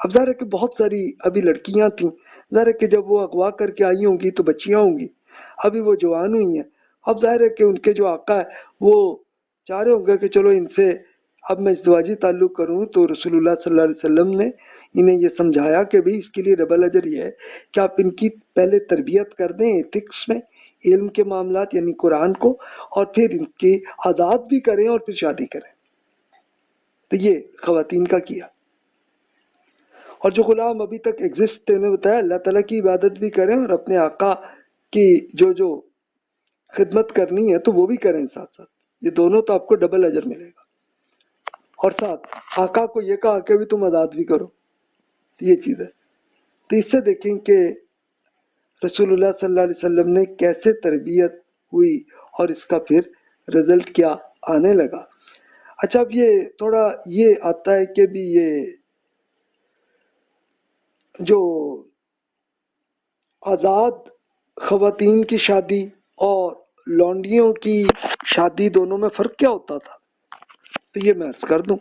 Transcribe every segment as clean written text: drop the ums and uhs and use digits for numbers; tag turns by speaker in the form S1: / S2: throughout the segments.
S1: اب ظاہر ہے کہ بہت ساری ابھی لڑکیاں تھیں، ظاہر ہے کہ جب وہ اغوا کر کے آئی ہوں گی تو بچیاں ہوں گی، ابھی وہ جوان ہوئی ہیں، اب ظاہر ہے کہ ان کے جو آقا ہے وہ چاہ رہے ہوں گے کہ چلو ان سے اب میں ازدواجی تعلق کروں، تو رسول اللہ صلی اللہ علیہ وسلم نے انہیں یہ سمجھایا کہ بھئی اس کے لیے ڈبل اجر یہ ہے کہ آپ ان کی پہلے تربیت کر دیں ایتھکس میں، علم کے معاملات یعنی قرآن کو، اور پھر ان کی آزاد بھی کریں اور پھر شادی کریں۔ تو یہ خواتین کا کیا، اور جو غلام ابھی تک ایگزسٹ تھے انہیں بتایا اللہ تعالیٰ کی عبادت بھی کریں اور اپنے آقا کی جو خدمت کرنی ہے تو وہ بھی کریں ساتھ ساتھ، یہ دونوں تو آپ کو ڈبل اجر ملے گا۔ اور ساتھ آقا کو یہ کہا کہ بھی تم آزاد بھی کرو، یہ چیز ہے۔ تو اس سے دیکھیں کہ رسول اللہ صلی اللہ علیہ وسلم نے کیسے تربیت ہوئی اور اس کا پھر رزلٹ کیا آنے لگا۔ اچھا، اب یہ تھوڑا یہ آتا ہے کہ بھی یہ جو آزاد خواتین کی شادی اور لونڈیوں کی شادی دونوں میں فرق کیا ہوتا تھا، تو یہ میں عرض کر دوں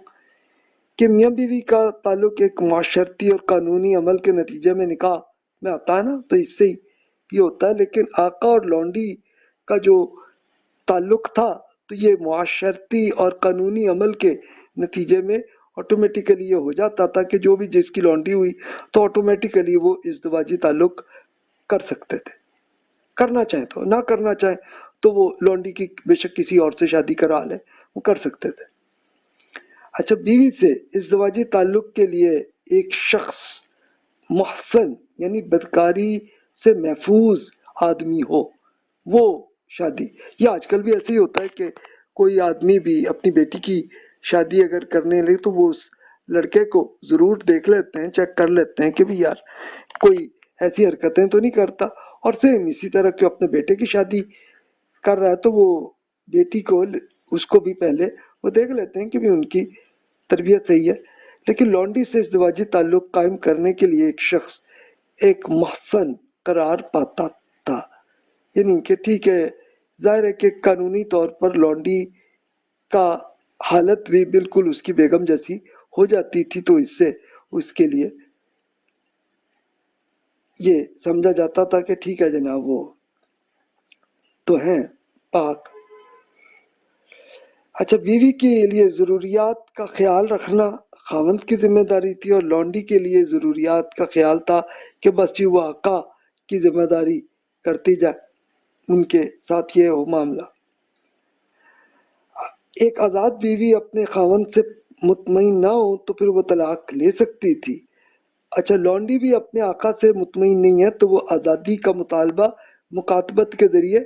S1: کہ میاں بیوی کا تعلق ایک معاشرتی اور قانونی عمل کے نتیجے میں نکاح میں آتا ہے نا، تو اس سے ہی یہ ہوتا ہے، لیکن آقا اور لونڈی کا جو تعلق تھا تو یہ معاشرتی اور قانونی عمل کے نتیجے میں آٹومیٹیکلی یہ ہو جاتا تھا کہ جو بھی جس کی لونڈی ہوئی تو آٹومیٹیکلی وہ ازدواجی تعلق کر سکتے تھے، کرنا چاہیں تو، نہ کرنا چاہیں تو وہ لونڈی کی بے شک کسی اور سے شادی کرا لیں، وہ کر سکتے تھے۔ اچھا، بیوی سے ازدواجی تعلق کے لیے ایک شخص محسن یعنی بدکاری سے محفوظ آدمی ہو، وہ شادی، یہ آج کل بھی ایسے ہی ہوتا ہے کہ کوئی آدمی بھی اپنی بیٹی کی شادی اگر کرنے لے تو وہ اس لڑکے کو ضرور دیکھ لیتے ہیں، چیک کر لیتے ہیں کہ بھی یار کوئی ایسی حرکتیں تو نہیں کرتا، اور سیم اسی طرح کہ اپنے بیٹے کی شادی کر رہا ہے تو وہ بیٹی کو اس کو بھی پہلے وہ دیکھ لیتے ہیں کہ بھی ان کی تربیت صحیح ہے۔ لیکن لونڈی سے ازدواجی تعلق قائم کرنے کے لیے ایک شخص ایک محسن قرار پاتا تھا، یعنی کہ ٹھیک ہے، ظاہر ہے کہ قانونی طور پر لونڈی کا حالت بھی بالکل اس کی بیگم جیسی ہو جاتی تھی، تو اس سے اس کے لیے یہ سمجھا جاتا تھا کہ ٹھیک ہے جناب وہ تو ہیں پاک۔ اچھا، بیوی کے لیے ضروریات کا خیال رکھنا خاوند کی ذمہ داری تھی، اور لونڈی کے لیے ضروریات کا خیال تھا کہ بس جی وہ آقا کی ذمہ داری کرتی جائے، ان کے ساتھ یہ ہو معاملہ۔ ایک آزاد بیوی اپنے خاوند سے مطمئن نہ ہو تو پھر وہ طلاق لے سکتی تھی۔ اچھا، لونڈی بھی اپنے آقا سے مطمئن نہیں ہے تو وہ آزادی کا مطالبہ مکاتبت کے ذریعے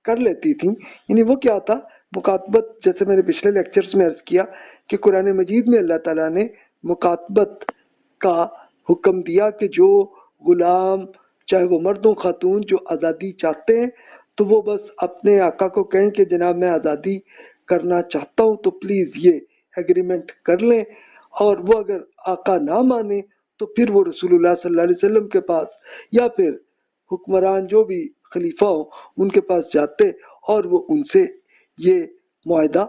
S1: کر لیتی تھیں، یعنی وہ کیا تھا مکاتبت، جیسے میں نے پچھلے لیکچرز میں عرض کیا کہ قرآن مجید میں اللہ تعالیٰ نے مکاتبت کا حکم دیا کہ جو غلام چاہے وہ مرد و خاتون جو آزادی چاہتے ہیں تو وہ بس اپنے آقا کو کہیں کہ جناب میں آزادی کرنا چاہتا ہوں تو پلیز یہ ایگریمنٹ کر لیں، اور وہ اگر آقا نہ مانے تو پھر وہ رسول اللہ صلی اللہ علیہ وسلم کے پاس یا پھر حکمران جو بھی خلیفہ ہو ان کے پاس جاتے اور وہ ان سے یہ معاہدہ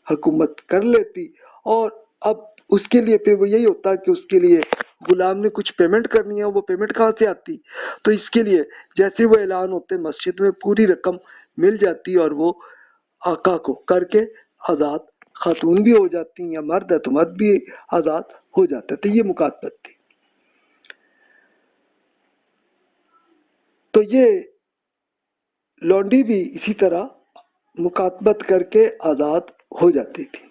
S1: حکومت کر لیتی، اور اب اس کے لیے پھر وہ یہی ہوتا کہ اس کے لیے غلام نے کچھ پیمنٹ کرنی ہے، وہ پیمنٹ کہاں سے آتی، تو اس کے لیے جیسے وہ اعلان ہوتے مسجد میں پوری رقم مل جاتی اور وہ آقا کو کر کے آزاد خاتون بھی ہو جاتی، یا مرد ہے تو مرد بھی آزاد ہو جاتا، تو یہ مکاتبت تھی۔ تو یہ لونڈی بھی اسی طرح مکاتبت کر کے آزاد ہو جاتی تھی۔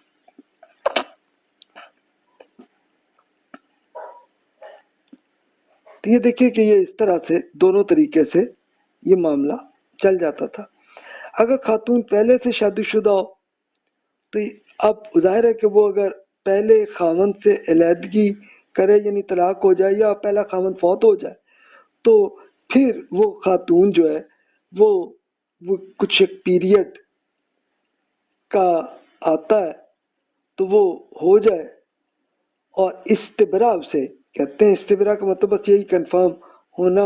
S1: تو یہ دیکھیے کہ یہ اس طرح سے دونوں طریقے سے یہ معاملہ چل جاتا تھا۔ اگر خاتون پہلے سے شادی شدہ ہو تو اب ظاہر ہے کہ وہ اگر پہلے خاوند سے علیحدگی کرے یعنی طلاق ہو جائے یا پہلا خاوند فوت ہو جائے تو پھر وہ خاتون جو ہے وہ کچھ ایک پیریڈ کا آتا ہے تو وہ ہو جائے، اور استبراء سے کہتے ہیں، استبراء کا مطلب بس یہی کنفرم ہونا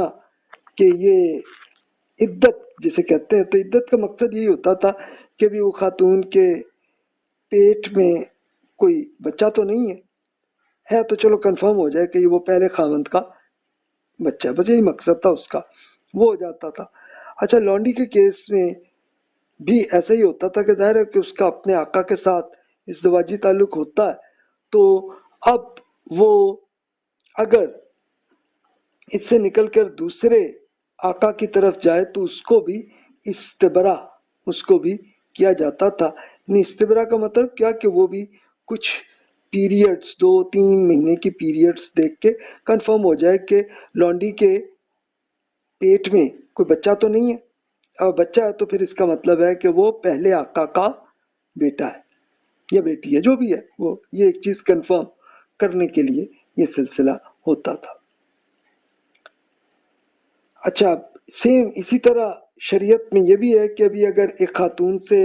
S1: کہ یہ عدت جسے کہتے ہیں، تو عدت کا مقصد یہی ہوتا تھا کہ بھی وہ خاتون کے پیٹ میں کوئی بچہ تو نہیں ہے، ہے تو چلو کنفرم ہو جائے کہ یہ وہ پہلے خاوند کا بچہ ہے، بس یہی مقصد تھا اس کا، وہ ہو جاتا تھا۔ اچھا لونڈی کے کیس میں بھی ایسا ہی ہوتا تھا کہ ظاہر ہے کہ اس کا اپنے آقا کے ساتھ ازدواجی تعلق ہوتا ہے، تو اب وہ اگر اس سے نکل کر دوسرے آقا کی طرف جائے تو اس کو بھی استبرا اس کو بھی کیا جاتا تھا۔ یعنی استبرا کا مطلب کیا کہ وہ بھی کچھ پیریڈز 2-3 مہینے کی پیریڈز دیکھ کے کنفرم ہو جائے کہ لونڈی کے پیٹ میں کوئی بچہ تو نہیں ہے، اور بچہ ہے تو پھر اس کا مطلب ہے کہ وہ پہلے آقا کا بیٹا ہے یا بیٹی ہے، جو بھی ہے وہ، یہ ایک چیز کنفرم کرنے کے لیے یہ سلسلہ ہوتا تھا۔ اچھا سیم اسی طرح شریعت میں یہ بھی ہے کہ ابھی اگر ایک خاتون سے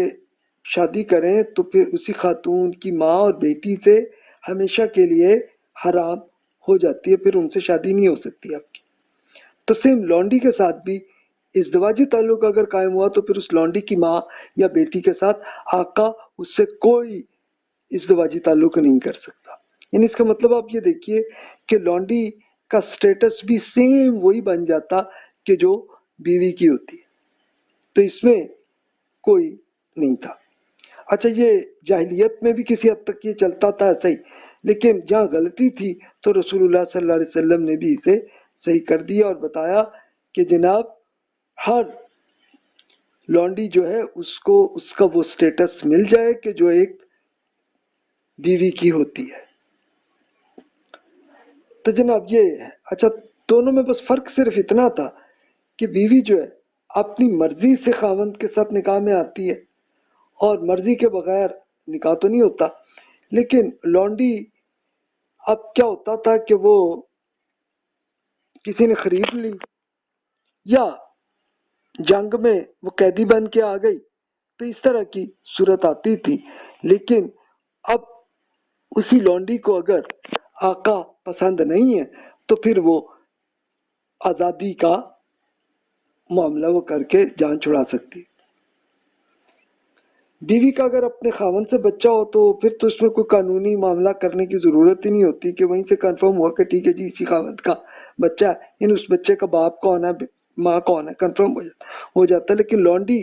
S1: شادی کریں تو پھر اسی خاتون کی ماں اور بیٹی سے ہمیشہ کے لیے حرام ہو جاتی ہے، پھر ان سے شادی نہیں ہو سکتی آپ کی۔ تو سیم لونڈی کے ساتھ بھی ازدواجی تعلق اگر قائم ہوا تو پھر اس لونڈی کی ماں یا بیٹی کے ساتھ آقا اس سے کوئی ازدواجی تعلق نہیں کر سکتا۔ یعنی اس کا مطلب آپ یہ دیکھیے کہ لونڈی کا سٹیٹس بھی سیم وہی بن جاتا کہ جو بیوی کی ہوتی ہے، تو اس میں کوئی نہیں تھا۔ اچھا یہ جاہلیت میں بھی کسی حد تک یہ چلتا تھا ایسا ہی، لیکن جہاں غلطی تھی تو رسول اللہ صلی اللہ علیہ وسلم نے بھی اسے صحیح کر دیا اور بتایا کہ جناب ہر لونڈی جو ہے اس کو اس کا وہ سٹیٹس مل جائے کہ جو ایک بیوی کی ہوتی ہے۔ تو جناب یہ ہے۔ اچھا دونوں میں بس فرق صرف اتنا تھا کہ بیوی جو ہے اپنی مرضی سے خاوند کے ساتھ نکاح میں آتی ہے اور مرضی کے بغیر نکاح تو نہیں ہوتا، لیکن لونڈی اب کیا ہوتا تھا کہ وہ کسی نے خرید لی یا جنگ میں وہ قیدی بن کے آ گئی تو اس طرح کی صورت آتی تھی، لیکن اب اسی لونڈی کو اگر آقا پسند نہیں ہے تو پھر وہ آزادی کا معاملہ وہ کر کے جان چھڑا سکتی۔ بیوی کا اگر اپنے خاوند سے بچہ ہو تو پھر تو اس میں کوئی قانونی معاملہ کرنے کی ضرورت ہی نہیں ہوتی کہ وہیں سے کنفرم ہوا کہ ٹھیک ہے جی اسی خاوند کا بچہ ہے، یعنی اس بچے کا باپ کون ہے ماں کون ہے کنفرم ہو جاتا ہے۔ لیکن لونڈی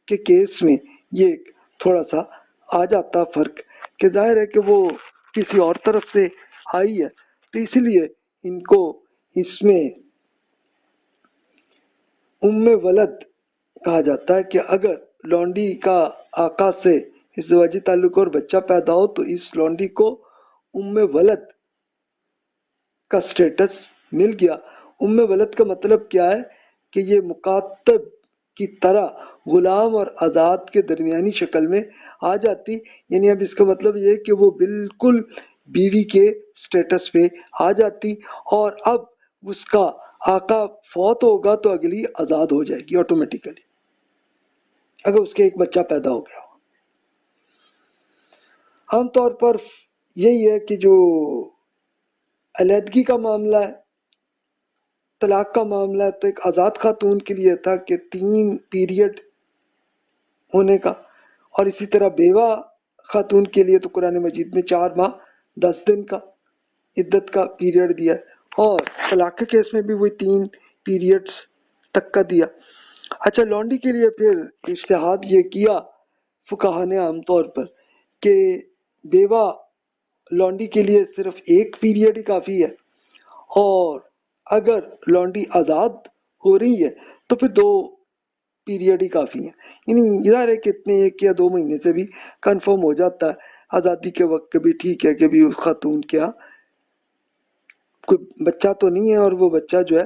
S1: کے کیس میں یہ تھوڑا سا آ جاتا فرق کہ ظاہر ہے کہ وہ کسی اور طرف سے آئی ہے، تو اس لیے ان کو اس میں ام ولد کہا جاتا ہے کہ اگر لونڈی کا آقا سے ازدواجی تعلق اور بچہ پیدا ہو تو اس لونڈی کو ام ولد کا سٹیٹس مل گیا۔ ام ولد کا مطلب کیا ہے کہ یہ مکاتب کی طرح غلام اور آزاد کے درمیانی شکل میں آ جاتی، یعنی اب اس کا مطلب یہ ہے کہ وہ بالکل بیوی کے سٹیٹس پہ آ جاتی، اور اب اس کا آقا فوت ہوگا تو اگلی آزاد ہو جائے گی آٹومیٹیکلی اگر اس کے ایک بچہ پیدا ہو گیا ہو۔ عام طور پر یہی ہے کہ جو علیحدگی کا معاملہ ہے، طلاق کا معاملہ ہے، تو ایک آزاد خاتون کے لیے تھا کہ 3 پیریڈ ہونے کا، اور اسی طرح بیوہ خاتون کے لیے تو قرآن مجید میں 4 ماہ 10 دن کا عدت کا پیریڈ دیا ہے، اور طلاق کے کیس میں بھی وہی 3 پیریڈز تک کا دیا۔ اچھا لونڈی کے لیے پھر اجتہاد یہ کیا فقہا نے عام طور پر کہ بیوہ لونڈی کے لیے صرف 1 پیریڈ ہی کافی ہے، اور اگر لونڈی آزاد ہو رہی ہے تو پھر 2 پیریڈ ہی کافی ہیں، یعنی ظاہر ہے کہ اتنے 1 یا 2 مہینے سے بھی کنفرم ہو جاتا ہے آزادی کے وقت بھی، ٹھیک ہے کہ بھی اس خاتون کیا کوئی بچہ تو نہیں ہے، اور وہ بچہ جو ہے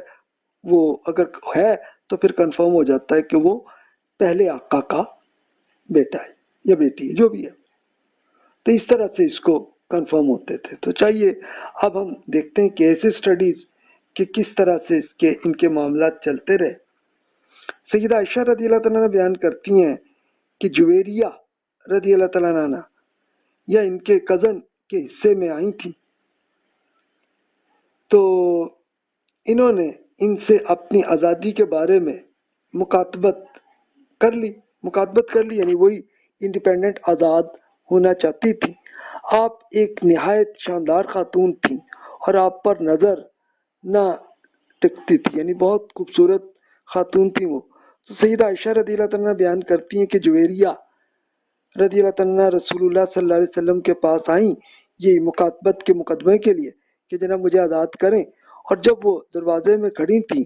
S1: وہ اگر ہے تو پھر کنفرم ہو جاتا ہے کہ وہ پہلے آقا کا بیٹا ہے یا بیٹی ہے جو بھی ہے، تو اس طرح سے اس کو کنفرم ہوتے تھے۔ تو چاہیے اب ہم دیکھتے ہیں کہ ایسی سٹڈیز کہ کس طرح سے ان کے معاملات چلتے رہے۔ سیدہ عائشہ رضی اللہ تعالیٰ عنہ بیان کرتی ہیں کہ جویریہ رضی اللہ تعالیٰ عنہ یا ان کے کزن کے حصے میں آئی تھی، تو انہوں نے ان سے اپنی آزادی کے بارے میں مکاتبت کر لی یعنی وہی انڈیپینڈنٹ آزاد ہونا چاہتی تھی۔ آپ ایک نہایت شاندار خاتون تھیں اور آپ پر نظر نہ ٹکتی تھی، یعنی بہت خوبصورت خاتون تھی وہ۔ تو سیدہ عائشہ رضی اللہ تعالیٰ بیان کرتی ہیں کہ جویریہ رضی اللہ تعالیٰ رسول اللہ صلی اللہ علیہ وسلم کے پاس آئیں یہ مکاتبت کے مقدمے کے لیے کہ جناب مجھے آزاد کریں، اور جب وہ دروازے میں کھڑی تھیں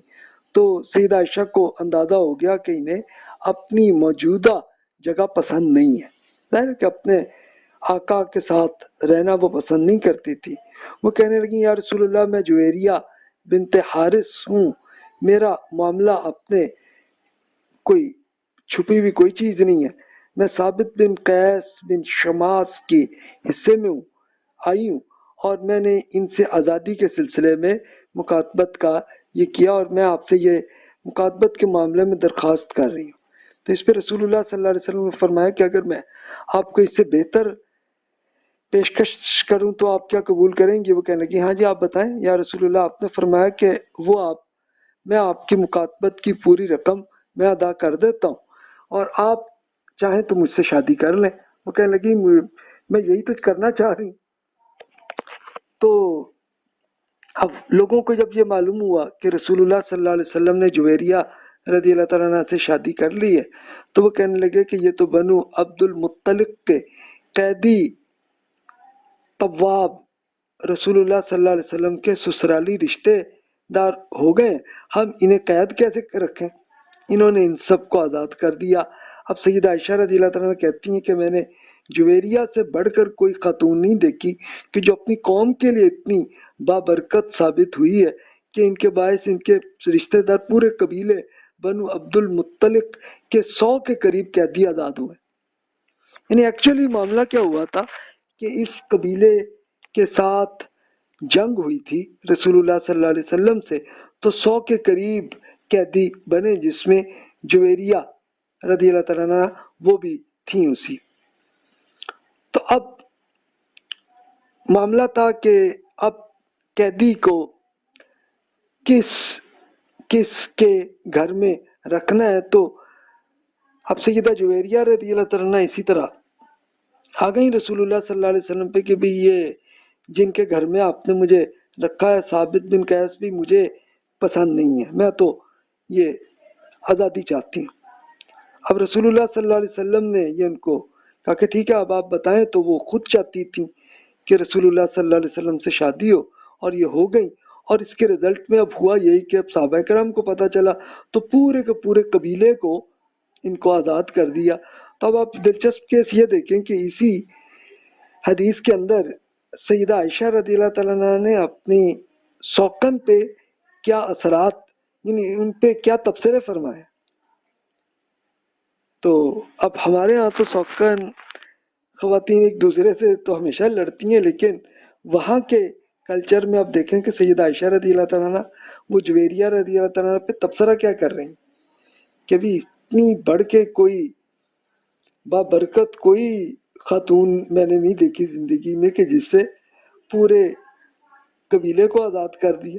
S1: تو سیدہ عائشہ کو اندازہ ہو گیا کہ انہیں اپنی موجودہ جگہ پسند نہیں ہے، ظاہر ہے کہ اپنے آقا کے ساتھ رہنا وہ پسند نہیں کرتی تھی۔ وہ کہنے لگی یا رسول اللہ میں جویریہ بنت حارث ہوں، میرا معاملہ اپنے کوئی چھپی ہوئی کوئی چیز نہیں ہے، میں ثابت بن قیس بن شماس کے حصے میں آئی ہوں اور میں نے ان سے آزادی کے سلسلے میں مکاتبت کا یہ کیا اور میں آپ سے یہ مکاتبت کے معاملے میں درخواست کر رہی ہوں۔ تو اس پہ رسول اللہ صلی اللہ علیہ وسلم نے فرمایا کہ اگر میں آپ کو اس سے بہتر پیشکش کروں تو آپ کیا قبول کریں گے؟ وہ کہنے لگی ہاں جی آپ بتائیں یا رسول اللہ۔ آپ نے فرمایا کہ میں آپ کی مکاتبت کی پوری رقم میں ادا کر دیتا ہوں اور آپ چاہیں تو مجھ سے شادی کر لیں۔ وہ کہنے لگی میں یہی تو کرنا چاہ رہی ہوں۔ تو اب لوگوں کو جب یہ معلوم ہوا کہ رسول اللہ صلی اللہ علیہ وسلم نے جویریہ رضی اللہ تعالیٰ عنہ سے شادی کر لی ہے تو وہ کہنے لگے کہ یہ تو بنو عبد المطلق کے قیدی طواب رسول اللہ صلی اللہ علیہ وسلم کے سسرالی رشتے دار ہو گئے، ہم انہیں قید کیسے رکھیں؟ انہوں نے ان سب کو آزاد کر دیا۔ اب سیدہ عائشہ رضی اللہ تعالیٰ کہتی ہیں کہ میں نے جویریہ سے بڑھ کر کوئی خاتون نہیں دیکھی کہ جو اپنی قوم کے لیے اتنی بابرکت ثابت ہوئی ہے کہ ان کے باعث ان کے رشتہ دار پورے قبیلے بنو عبد المطلق کے 100 کے قریب قیدی آزاد ہوئے۔ یعنی ایکچولی معاملہ کیا ہوا تھا کہ اس قبیلے کے ساتھ جنگ ہوئی تھی رسول اللہ صلی اللہ علیہ وسلم سے، تو 100 کے قریب قیدی بنے جس میں جویریہ رضی اللہ تعالیٰ عنہ وہ بھی تھیں اسی۔ تو اب معاملہ تھا کہ اب قیدی کو کس کے گھر میں رکھنا ہے، تو اب سیدہ جویریہ رضی اللہ تعالیٰ عنہ اسی طرح آ گئی رسول اللہ صلی اللہ علیہ وسلم پہ کہ بھی یہ جن کے گھر میں آپ نے مجھے رکھا ہے ثابت بن قیس بھی مجھے پسند نہیں ہے، میں تو یہ آزادی چاہتی ہوں۔ اب رسول اللہ صلی اللہ علیہ وسلم نے یہ ان کو کہا کہ ٹھیک ہے اب آپ بتائیں، تو وہ خود چاہتی تھی کہ رسول اللہ صلی اللہ علیہ وسلم سے شادی ہو اور یہ ہو گئی، اور اس کے رزلٹ میں اب ہوا یہی کہ اب صحابہ کرام کو پتہ چلا تو پورے کے پورے قبیلے کو ان کو آزاد کر دیا۔ تو اب آپ دلچسپ کیس یہ دیکھیں کہ اسی حدیث کے اندر سیدہ عائشہ رضی اللہ تعالیٰ عنہ نے اپنی سوکن پہ کیا اثرات، یعنی ان پہ کیا تبصرے فرمائے۔ تو اب ہمارے ہاں تو سوکن خواتین ایک دوسرے سے تو ہمیشہ لڑتی ہیں، لیکن وہاں کے کلچر میں آپ دیکھیں کہ سیدہ عائشہ رضی اللہ تعالیٰ عنہ وہ جویریہ رضی اللہ تعالیٰ عنہ پہ تبصرہ کیا کر رہی ہیں کہ بھی اتنی بڑھ کے کوئی بابرکت کوئی خاتون میں نے نہیں دیکھی زندگی میں کہ جس سے پورے قبیلے کو آزاد کر دیا۔